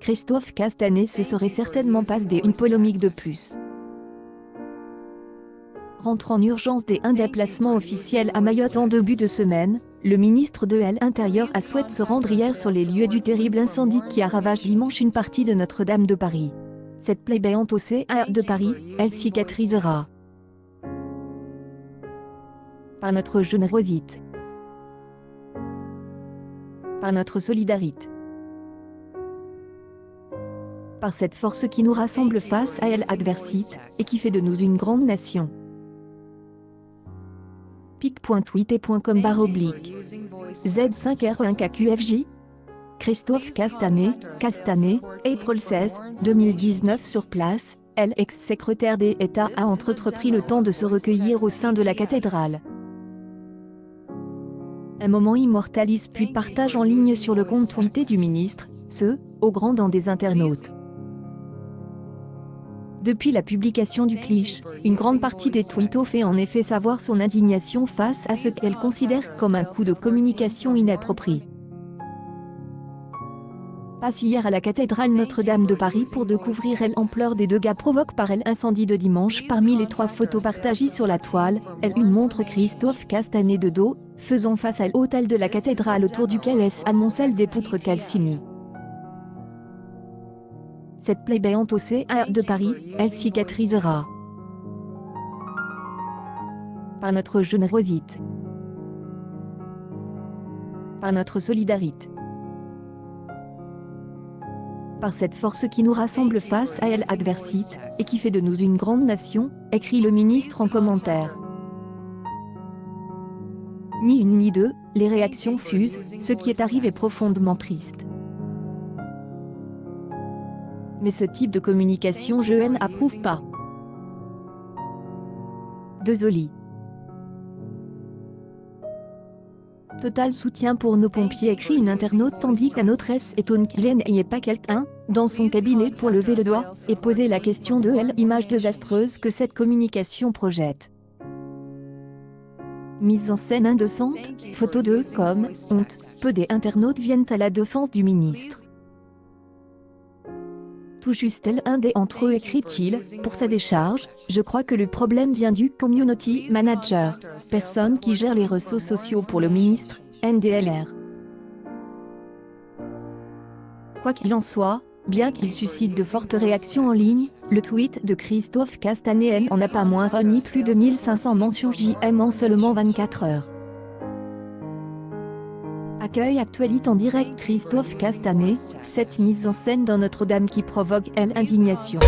Christophe Castanet se serait certainement passé une polémique de plus. Rentre en urgence un déplacement officiel à Mayotte en début de semaine, le ministre de l'Intérieur a souhaité se rendre hier sur les lieux du terrible incendie qui a ravagé dimanche une partie de Notre-Dame de Paris. Cette plaie béante au CA de Paris, elle cicatrisera. Par notre générosité. Par notre solidarité. Par cette force qui nous rassemble face à l'adversité, et qui fait de nous une grande nation. pic.tweet.com Z5R1KQFJ Christophe Castanet, April 16, 2019 sur place, l'ex-secrétaire d'État a entrepris le temps de se recueillir au sein de la cathédrale. Un moment immortalise puis partage en ligne sur le compte Twitter du ministre, au grand dam des internautes. Depuis la publication du cliché, une grande partie des tweetos fait en effet savoir son indignation face à ce qu'elle considère comme un coup de communication inapproprié. Passe hier à la cathédrale Notre-Dame de Paris pour découvrir l'ampleur des dégâts provoqués par l'incendie de dimanche. Parmi les 3 photos partagées sur la toile, une montre Christophe Castanet de dos, faisant face à l'autel de la cathédrale autour duquel amoncelle des poutres calcinées. Cette plaie béante au CA de Paris, elle cicatrisera. Par notre générosité. Par notre solidarité. Par cette force qui nous rassemble face à l'adversité, et qui fait de nous une grande nation, écrit le ministre en commentaire. Ni une ni deux, les réactions fusent, ce qui est arrivé profondément triste. Mais ce type de communication je n'approuve pas. Désolé. Total soutien pour nos pompiers, écrit une internaute, tandis qu'un autre étonne qu'il n'y ait pas quelqu'un dans son cabinet pour lever le doigt et poser la question de l'image désastreuse que cette communication projette. Mise en scène indécente, photo de comme honte, peu des internautes viennent à la défense du ministre. Tout juste un des entre eux écrit-il, pour sa décharge, je crois que le problème vient du community manager, personne qui gère les réseaux sociaux pour le ministre, NDLR. Quoi qu'il en soit, bien qu'il suscite de fortes réactions en ligne, le tweet de Christophe Castanet en a pas moins réuni plus de 1500 mentions JM en seulement 24 heures. Accueil actualité en direct. Christophe Castanet, cette mise en scène dans Notre-Dame qui provoque l'indignation.